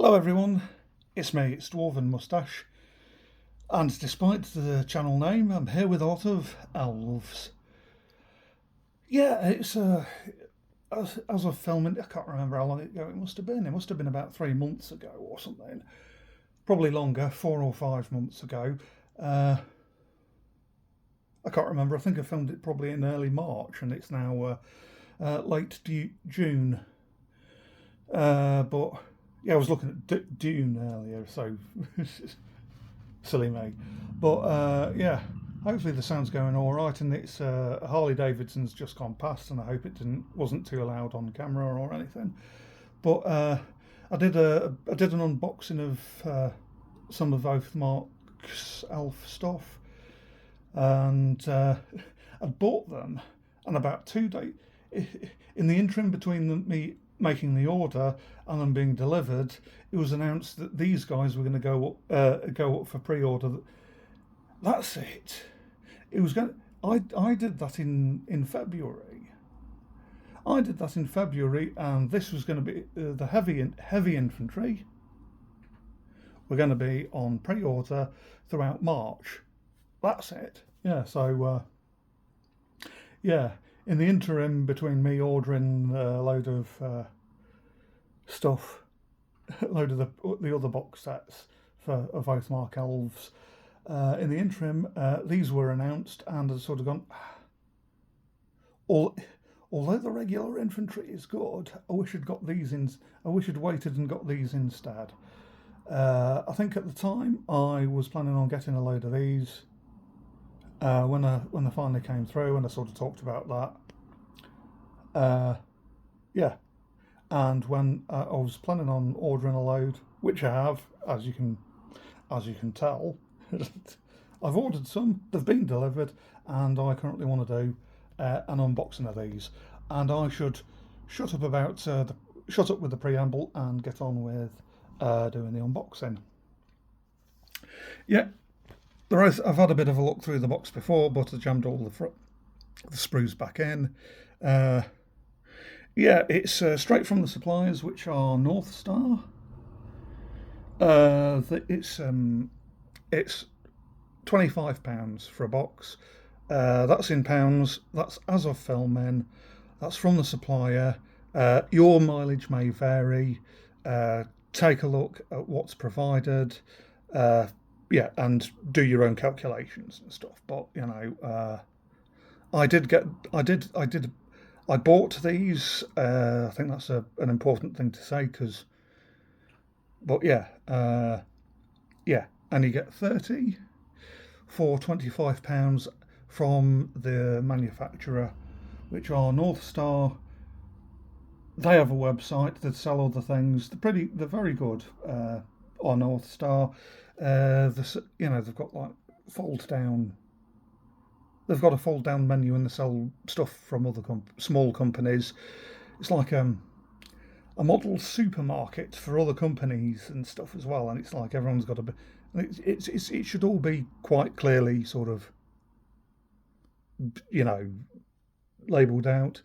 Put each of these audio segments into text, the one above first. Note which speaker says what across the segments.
Speaker 1: Hello everyone, it's me, it's Dwarven Moustache, and despite the channel name, I'm here with Art of Elves. Yeah, it's as of filming, I can't remember how long ago it must have been. It must have been about 3 months ago or something. Probably longer, 4 or 5 months ago. I can't remember. I think I filmed it probably in early March, and it's now late June. But yeah, I was looking at Dune earlier, so silly me. But yeah, hopefully the sound's going all right, and it's Harley Davidson's just gone past, and I hope it wasn't too loud on camera or anything. But I did an unboxing of some of Oathmark's Elf stuff, and I bought them, and about 2 days in the interim between me making the order and them being delivered, it was announced that these guys were going to go up for pre-order. That's it. It was going. I did that in February. I did that in February, and this was going to be the heavy infantry. We're going to be on pre-order throughout March. That's it. Yeah. So yeah. In the interim between me ordering a load of stuff, a load of the other box sets of Oathmark Elves, in the interim, these were announced, and I've sort of gone. Although the regular infantry is good, I wish I'd got these in. I wish I'd waited and got these instead. I think at the time I was planning on getting a load of these. When they finally came through, and I sort of talked about that. Yeah, and when I was planning on ordering a load, which I have, as you can tell, I've ordered some. They've been delivered, and I currently want to do an unboxing of these. And I should shut up with the preamble and get on with doing the unboxing. Yeah. I've had a bit of a look through the box before, but I jammed all the sprues back in. Yeah, it's straight from the suppliers, which are North Star. It's £25 for a box. That's in pounds. That's as of filming. That's from the supplier. Your mileage may vary. Take a look at what's provided. Yeah, and do your own calculations and stuff. But I bought these. I think that's an important thing to say, but yeah, yeah, and you get 30 for £25 from the manufacturer, which are North Star. They have a website that sell other things. They're very good on North Star. They've got like fold down. They've got a fold down menu, and they sell stuff from other small companies. It's like a model supermarket for other companies and stuff as well. And it's like everyone's got it should all be quite clearly sort of labelled out.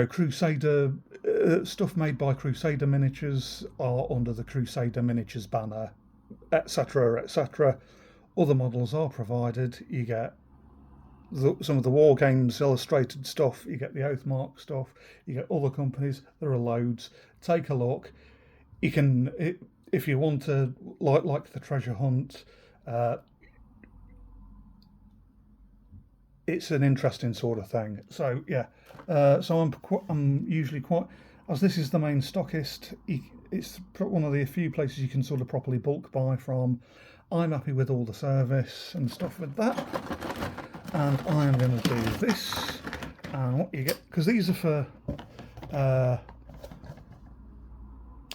Speaker 1: Crusader stuff made by Crusader Miniatures are under the Crusader Miniatures banner, etc., etc. Other models are provided. You get some of the War Games illustrated stuff. You get the Oathmark stuff. You get other companies. There are loads. Take a look. You can, if you want to, like the Treasure Hunt. It's an interesting sort of thing. So yeah, so I'm usually quite, as this is the main stockist. It's one of the few places you can sort of properly bulk buy from. I'm happy with all the service and stuff with that, and I'm going to do this. And what you get, because these are for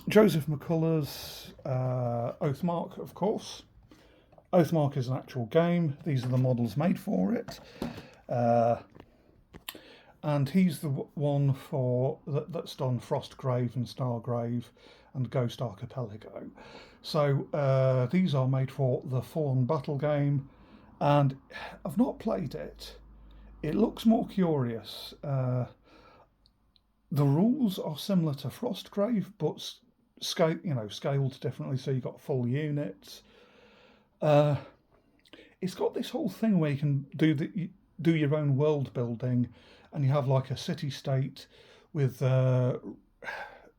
Speaker 1: Joseph McCullough's Oathmark, of course. Oathmark is an actual game. These are the models made for it. And he's the one that's done Frostgrave and Stargrave and Ghost Archipelago. So these are made for the full-on battle game, and I've not played it. It looks more curious. the rules are similar to Frostgrave, but scaled differently. So you've got full units. It's got this whole thing where you can do your own world building, and you have like a city-state with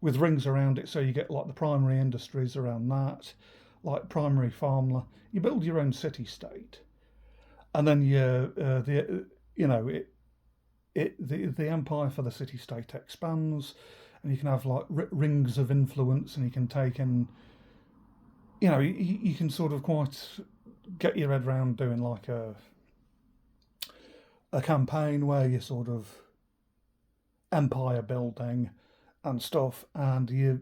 Speaker 1: rings around it. So you get like the primary industries around that, like primary farmland. You build your own city-state, and then the empire for the city-state expands, and you can have like rings of influence, and you can take in, you can sort of quite get your head around doing like a campaign where you're sort of empire building and stuff, and you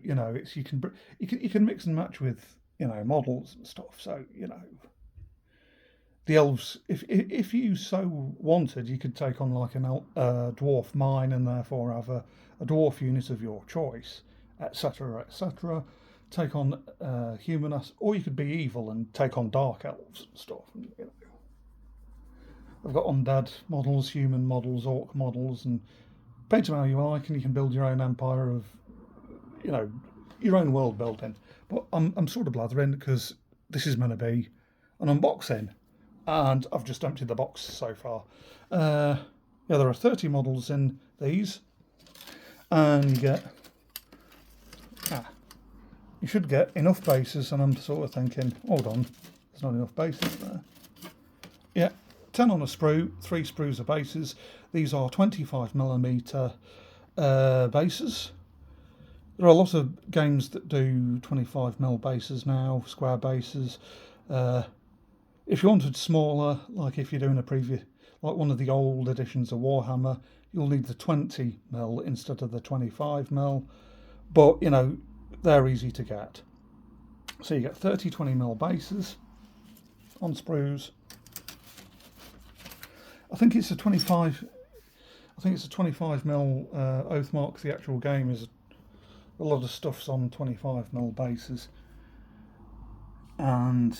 Speaker 1: can mix and match with models and stuff. So the elves, if you so wanted, you could take on like a dwarf mine, and therefore have a dwarf unit of your choice, etc., etc. Take on human, or you could be evil and take on dark elves and stuff. And, I've got undead models, human models, orc models, and paint them how you like, and you can build your own empire of, your own world building. But I'm sort of blathering because this is meant to be an unboxing, and I've just emptied the box so far. There are 30 models in these, and you should get enough bases, and I'm sort of thinking, hold on, there's not enough bases there. Yeah, 10 on a sprue, 3 sprues of bases. These are 25mm bases. There are a lot of games that do 25mm bases now, square bases. If you wanted smaller, like if you're doing like one of the old editions of Warhammer, you'll need the 20mm instead of the 25mm. But, they're easy to get. So you get 30 20mm bases on sprues. I think it's a 25mm Oathmark. The actual game is a lot of stuff's on 25mm bases, and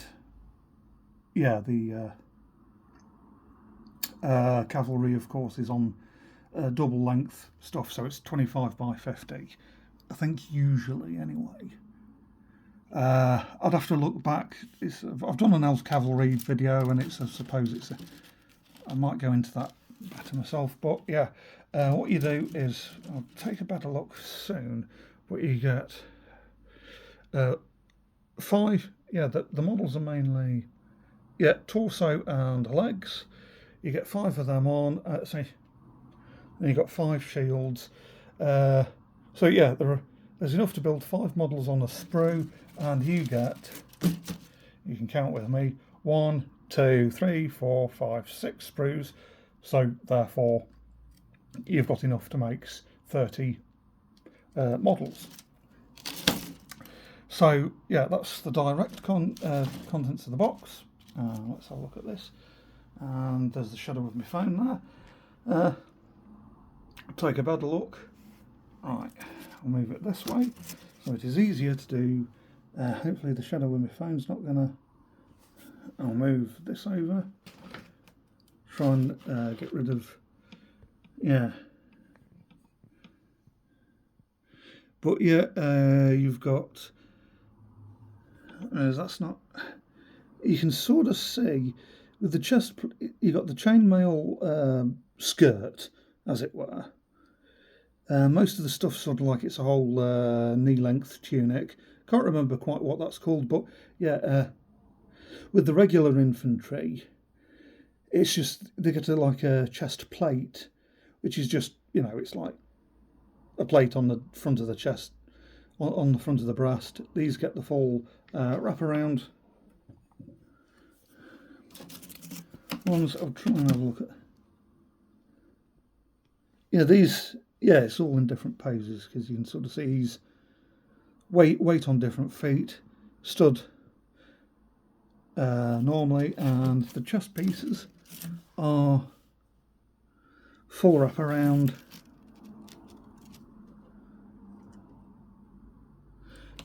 Speaker 1: the cavalry, of course, is on double length stuff, so it's 25 by 50. I think usually, anyway. I'd have to look back. I've done an elf cavalry video, and I might go into that better myself. But yeah, what you do is, I'll take a better look soon. But you get 5. Yeah, the models are mainly torso and legs. You get 5 of them on. Then you got 5 shields. So yeah, there's enough to build 5 models on a sprue, and you can count with me, 1, 2, 3, 4, 5, 6 sprues. So therefore, you've got enough to make 30 models. So yeah, that's the direct contents of the box. Let's have a look at this. And there's the shadow of my phone there. Take a better look. Right, I'll move it this way so it is easier to do. Hopefully the shadow of my phone's not gonna. I'll move this over. Try and get rid of. Yeah. But yeah, you've got. That's not. You can sort of see with the chest. You got the chainmail skirt, as it were. Most of the stuff's sort of like it's a whole knee-length tunic. Can't remember quite what that's called, but yeah, with the regular infantry, it's just they get like a chest plate, which is just it's like a plate on the front of the chest, on the front of the breast. These get the full wraparound ones. I'll try and have a look at. Yeah, these. Yeah, it's all in different poses because you can sort of see he's weight on different feet, stood normally, and the chest pieces are full wraparound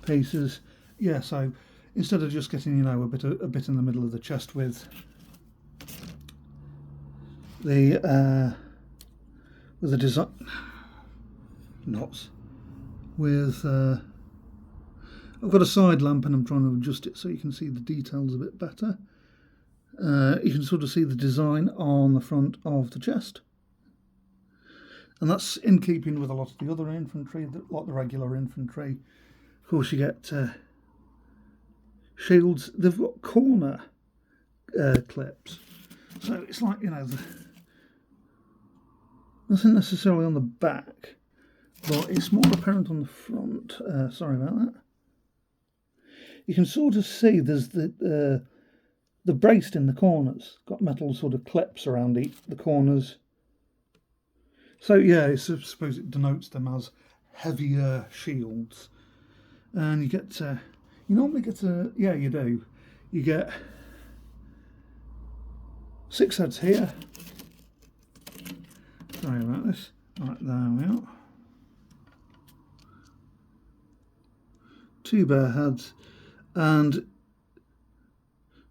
Speaker 1: pieces. Yeah, so instead of just getting a bit in the middle of the chest with the design. knots with I've got a side lamp and I'm trying to adjust it so you can see the details a bit better. You can sort of see the design on the front of the chest, and that's in keeping with a lot of the other infantry, like the regular infantry. Of course you get shields. They've got corner clips, so it's like, you know, nothing necessarily on the back, but it's more apparent on the front. Sorry about that. You can sort of see there's the braced in the corners, got metal sort of clips around the corners. So yeah, I suppose it denotes them as heavier shields. And you get, you normally get yeah, you do. You get 6 heads here. Sorry about this. Right, there we are. 2 bare heads, and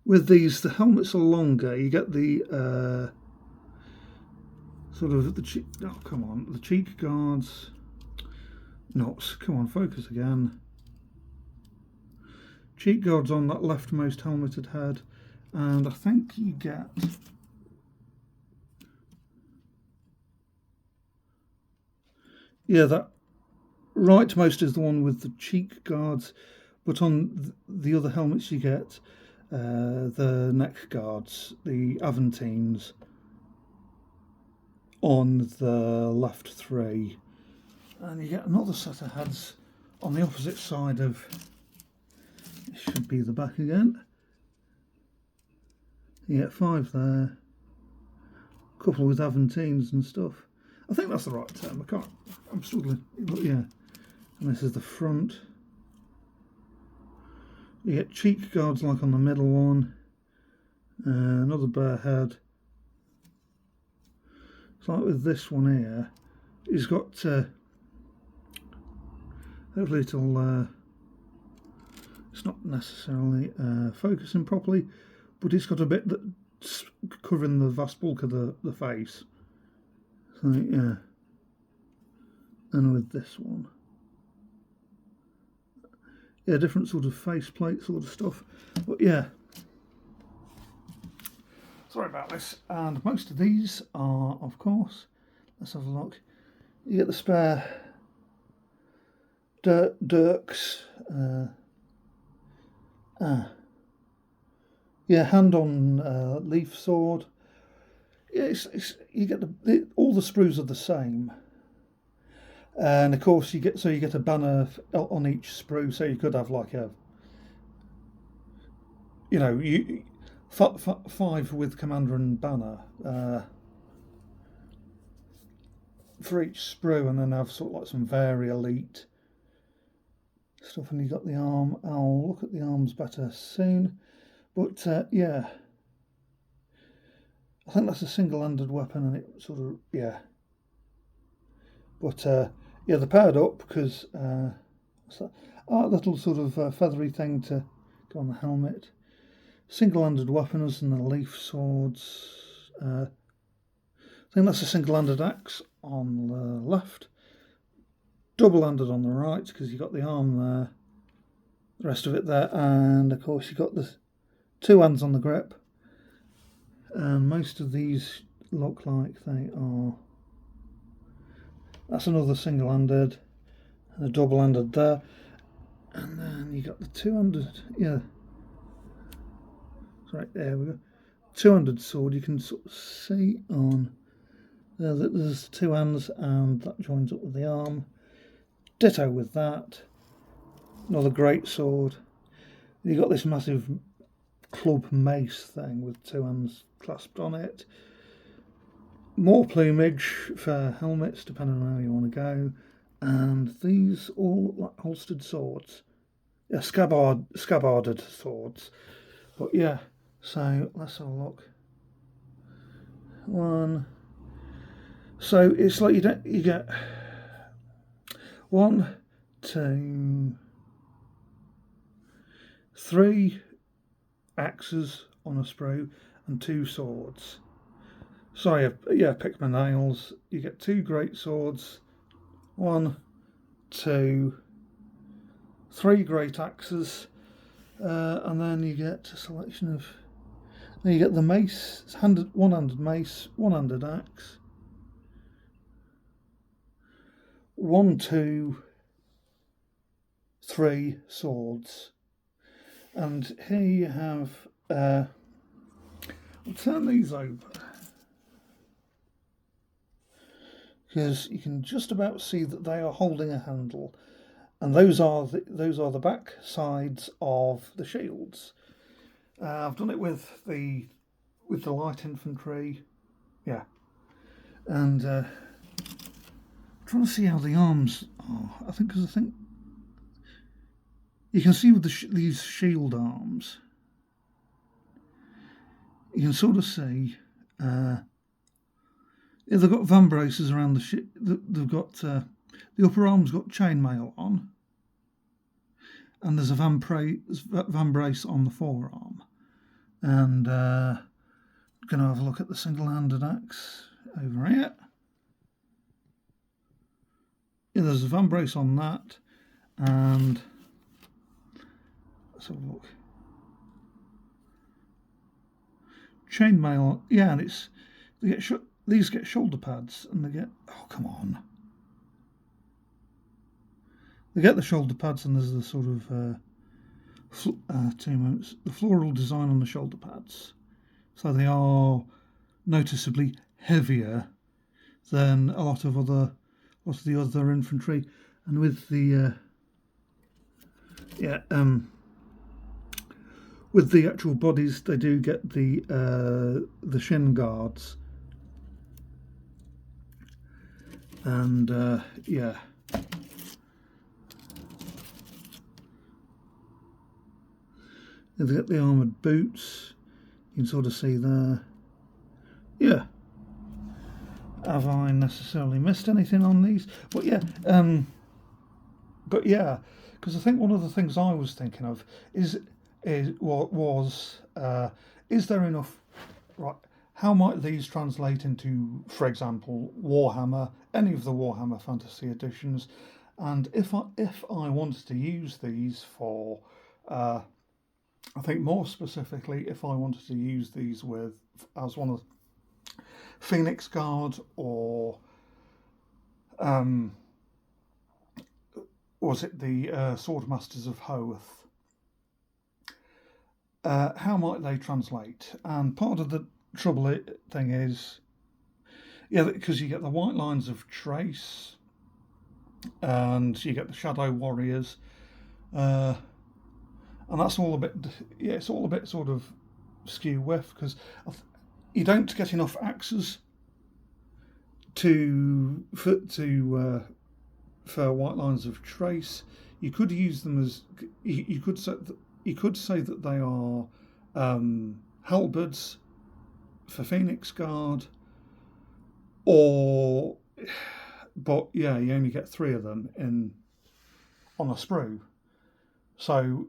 Speaker 1: with these, the helmets are longer. You get the sort of the cheek. Oh, come on, the cheek guards. Knots. Come on, focus again. Cheek guards on that leftmost helmeted head, and I think you get. Yeah, that rightmost is the one with the cheek guards, but on the other helmets you get the neck guards, the Aventines, on the left 3, and you get another set of heads on the opposite side of. It should be the back again. You get 5 there, a couple with Aventines and stuff. I think that's the right term. I'm struggling. But yeah, and this is the front. You get cheek guards like on the middle one. Another bare head. It's like with this one here. He's got. Hopefully it'll. It's not necessarily focusing properly, but it's got a bit that's covering the vast bulk of the face. So yeah, and with this one, yeah, different sort of faceplate sort of stuff. But yeah, sorry about this. And most of these are, of course, let's have a look. You get the spare dirks. Yeah, hand-on leaf sword. Yeah, you get all the sprues are the same, and of course you get a banner on each sprue. So you could have like a, you know, 5 with commander and banner for each sprue, and then have sort of like some very elite stuff. And you got the arm. I'll look at the arms better soon, but yeah. I think that's a single-handed weapon, and it sort of, yeah. But yeah, they're paired up because what's that? Oh, a little sort of feathery thing to go on the helmet. Single-handed weapons and the leaf swords. I think that's a single-handed axe on the left. Double-handed on the right because you got the arm there. The rest of it there, and of course you got the 2 hands on the grip. And most of these look like they are. That's another single-handed and a double-handed there, and then you got the 2-handed. Yeah, right there we go. 2-handed sword. You can sort of see on there that there's 2 hands, and that joins up with the arm. Ditto with that. Another great sword. You got this massive club mace thing with 2 hands clasped on it. More plumage for helmets, depending on how you want to go. And these all look like holstered swords. Yeah, scabbarded swords. But yeah, so let's have a look. 1. So it's like you get 1, 2, 3 axes on a sprue and 2 swords. Sorry, yeah, pick my nails. You get 2 great swords, 1, to 3 great axes, and then you get a selection of. Then you get the mace, one-handed mace, one-handed axe, 1, 2, 3 swords, and here you have. I'll turn these over because you can just about see that they are holding a handle, and those are the back sides of the shields. I've done it with the light infantry, yeah, and trying to see how the arms are. I think you can see with these shield arms, you can sort of see. Yeah, they've got van braces around they've got the upper arm's got chainmail on, and there's a van brace on the forearm. And going to have a look at the single-handed axe over here. Yeah, there's a van brace on that, and let's have a look. Chainmail, yeah, and these get shoulder pads, and they get, oh come on, they get the shoulder pads, and there's the sort of 2 moments. The floral design on the shoulder pads, so they are noticeably heavier than a lot of the other infantry, and with the with the actual bodies, they do get the shin guards, and yeah. They get the armoured boots, you can sort of see there. Yeah. Have I necessarily missed anything on these? But yeah, because I think one of the things I was thinking of is there enough, right? How might these translate into, for example, Warhammer, any of the Warhammer Fantasy editions, and if I wanted to use these for I think more specifically, if I wanted to use these as one of Pheonix Guard, or was it the Swordmasters of Hoethe? How might they translate? And part of the thing is, yeah, because you get the white lines of Chrace, and you get the Shadow Warriors, and that's all a bit, yeah, it's all a bit sort of skew with, because you don't get enough axes for white lines of Chrace. You could use them as you could say that they are halberds for Pheonix Guard, but yeah, you only get 3 of them on a sprue. So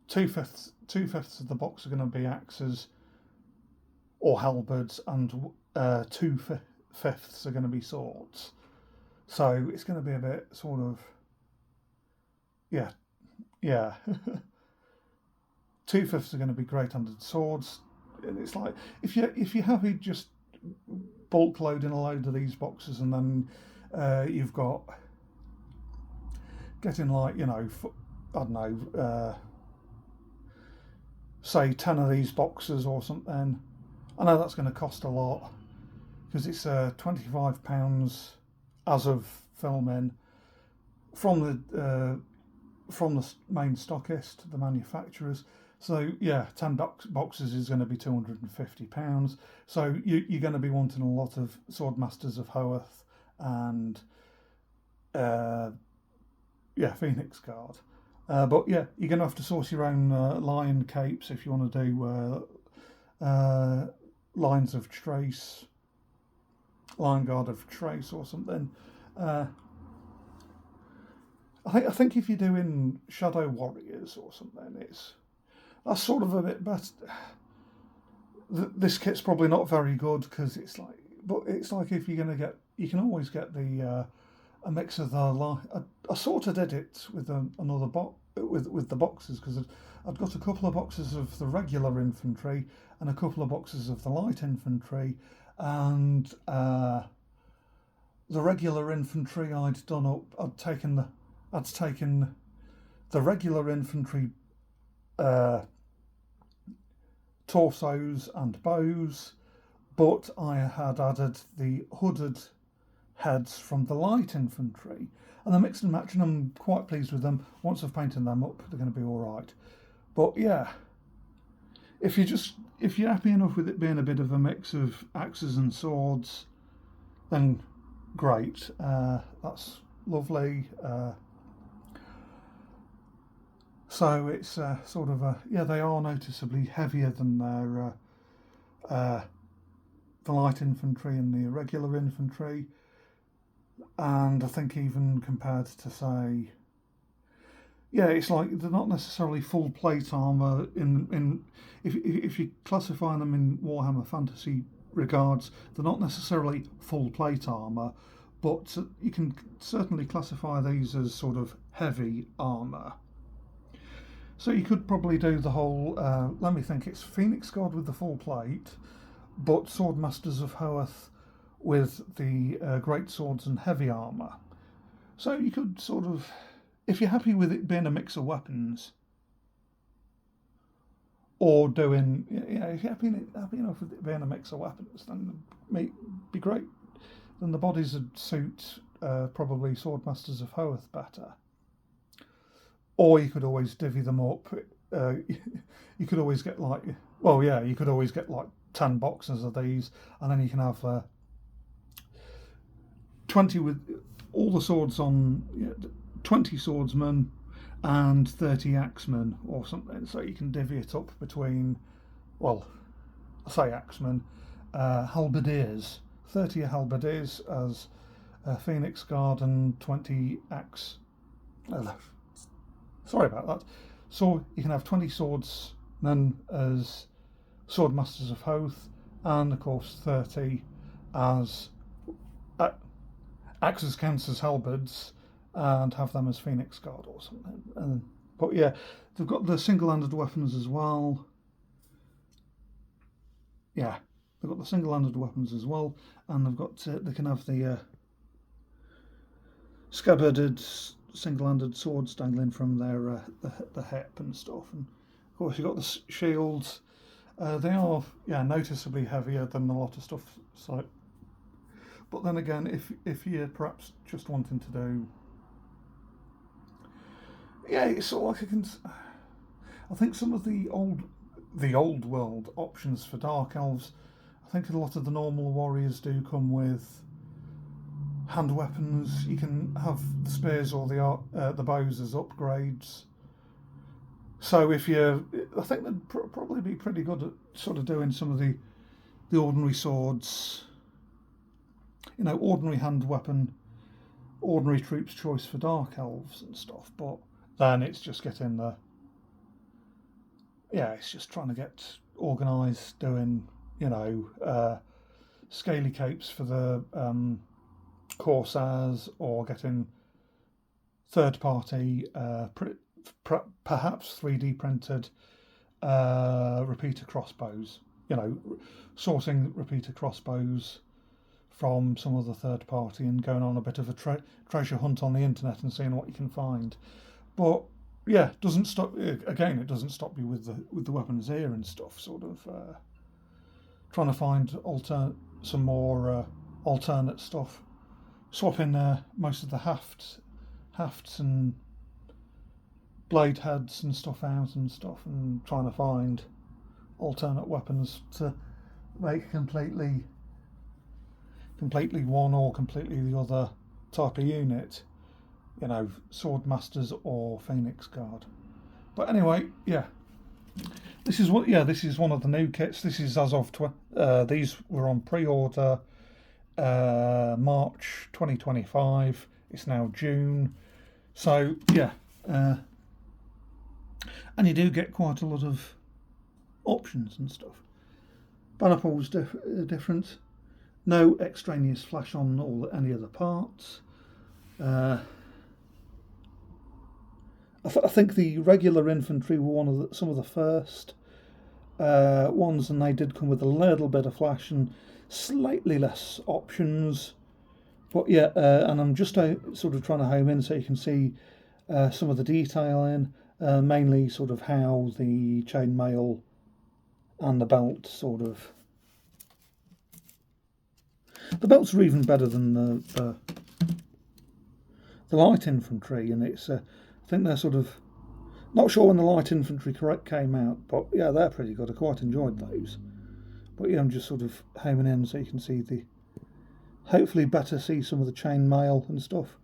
Speaker 1: 2/5 of the box are going to be axes or halberds, and 2/5 are going to be swords. So it's going to be a bit sort of, yeah. 2/5 are going to be great-handed swords, and it's like if you're happy just bulk loading a load of these boxes, and then you've got getting like, I don't know, say 10 of these boxes or something. I know that's going to cost a lot, because it's £25 as of filming from the main stockist, the manufacturers. So yeah, 10 boxes is going to be £250. So you're going to be wanting a lot of Swordmasters of Hoethe and Pheonix Guard. But yeah, you're going to have to source your own lion capes if you want to do lines of Chrace, Lion Guard of Chrace or something. I think if you're doing Shadow Warriors or something, that's sort of a bit better. This kit's probably not very good, because it's like if you're going to get, you can always get the a mix of I sort of did it with another box with the boxes, because I'd got a couple of boxes of the regular infantry and a couple of boxes of the light infantry, and the regular infantry I'd done up. I'd taken the regular infantry torsos and bows, but I had added the hooded heads from the light infantry, and I mixed and matched, and I'm quite pleased with them. Once I've painted them up, they're going to be all right. But yeah, if you're happy enough with it being a bit of a mix of axes and swords, then great. That's lovely. So it's sort of they are noticeably heavier than the light infantry and the irregular infantry, and I think even compared to, say, it's like they're not necessarily full plate armour if you classify them in Warhammer Fantasy regards, they're not necessarily full plate armour, but you can certainly classify these as sort of heavy armour. So you could probably do the whole, let me think, it's Pheonix Guard with the full plate, but Swordmasters of Hoethe with the great swords and heavy armour. So you could sort of, if you're happy with it being a mix of weapons, or doing, if you're happy enough with it being a mix of weapons, then it be great. Then the bodies would suit probably Swordmasters of Hoethe better. Or you could always divvy them up. You could always get you could always get like 10 boxes of these, and then you can have 20 with all the swords on, 20 swordsmen and 30 axemen or something. So you can divvy it up between, I say axemen, halberdiers. 30 halberdiers as Pheonix Guard and 20 axe. Sorry about that. So you can have 20 swordsmen as Swordmasters of Hoethe, and of course 30 as axes counts as halberds, and have them as Pheonix Guard or something. But yeah, they've got the single-handed weapons as well. Yeah, they've got the single-handed weapons as well, and they've got they can have the scabbarded single-handed swords dangling from their the hip and stuff. And of course you've got the shields. They are noticeably heavier than a lot of stuff. So, but then again, if you're perhaps just wanting to do, it's sort of like I think some of the old world options for Dark Elves, I think a lot of the normal warriors do come with hand weapons. You can have the spears or the bows as upgrades. So I think they'd probably be pretty good at sort of doing some of the ordinary swords, ordinary hand weapon, ordinary troops choice for Dark Elves and stuff. But then it's just getting it's just trying to get organised, doing scaly capes for the Corsairs, or getting third-party, perhaps 3D printed repeater crossbows. Sourcing repeater crossbows from some other third party and going on a bit of a treasure hunt on the internet and seeing what you can find. But it doesn't stop you with the weapons here and stuff. Sort of trying to find some more alternate stuff. Swapping most of the hafts and blade heads and stuff out and trying to find alternate weapons to make completely one or completely the other type of unit, Swordmasters or Pheonix Guard. But anyway, this is one of the new kits. This is as of these were on pre-order March 2025. It's now June, so and you do get quite a lot of options and stuff. Banner pole's different. No extraneous flash on any of the parts. Uh, I think the regular infantry were some of the first ones, and they did come with a little bit of flash and slightly less options. But yeah, and I'm just sort of trying to home in so you can see some of the detail in, mainly sort of how the chainmail and the belt sort of. The belts are even better than the light infantry, and it's I think they're sort of not sure when the light infantry came out, but yeah, they're pretty good. I quite enjoyed those. But yeah, I'm just sort of homing in so you can see hopefully better see some of the chainmail and stuff.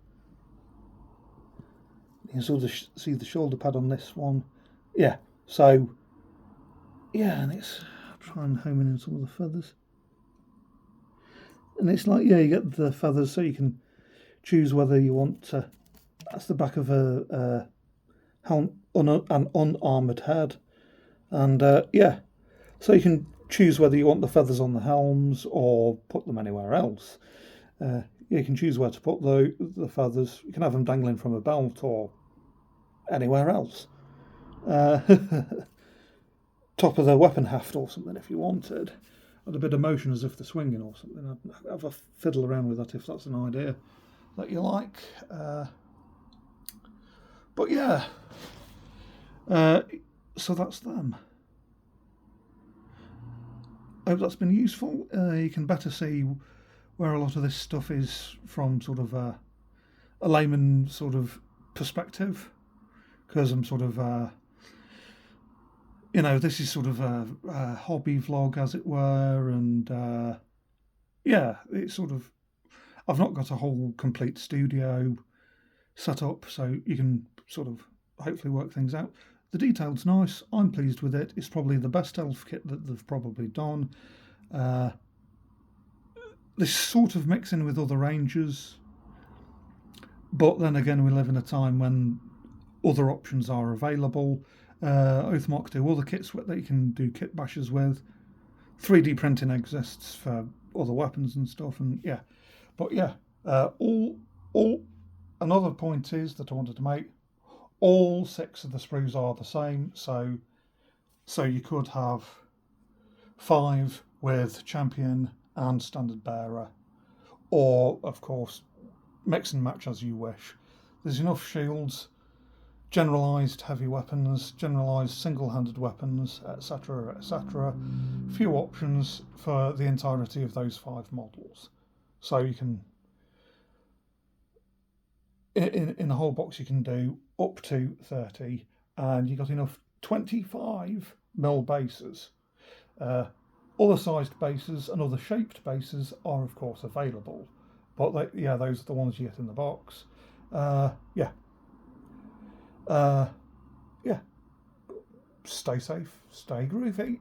Speaker 1: You can sort of see the shoulder pad on this one. Yeah, so yeah, and I'll try and home in some of the feathers. And it's like, yeah, you get the feathers so you can choose whether you want to. That's the back of a helm, an unarmoured head. And yeah, so you can choose whether you want the feathers on the helms or put them anywhere else. You can choose where to put the feathers. You can have them dangling from a belt or anywhere else. Top of the weapon haft or something if you wanted. Add a bit of motion as if they're swinging or something. I'd have a fiddle around with that if that's an idea that you like. But yeah, so that's them. I hope that's been useful. You can better see where a lot of this stuff is from sort of a layman sort of perspective, because I'm sort of this is sort of a hobby vlog, as it were, and yeah, it's sort of, I've not got a whole complete studio set up, so you can sort of hopefully work things out. The detail's nice. I'm pleased with it. It's probably the best elf kit that they've probably done. This sort of mixing with other ranges, but then again, we live in a time when other options are available. Oathmark do other kits that you can do kit bashes with. 3D printing exists for other weapons and stuff, and yeah. But yeah, all another point is that I wanted to make. All 6 of the sprues are the same, so you could have 5 with champion and standard bearer, or of course mix and match as you wish. There's enough shields, generalised heavy weapons, generalised single-handed weapons, etc., etc. Few options for the entirety of those 5 models. So you can, in the whole box, you can do up to 30, and you got enough 25mm bases. Other sized bases and other shaped bases are of course available, but those are the ones you get in the box. Yeah. Stay safe, stay groovy.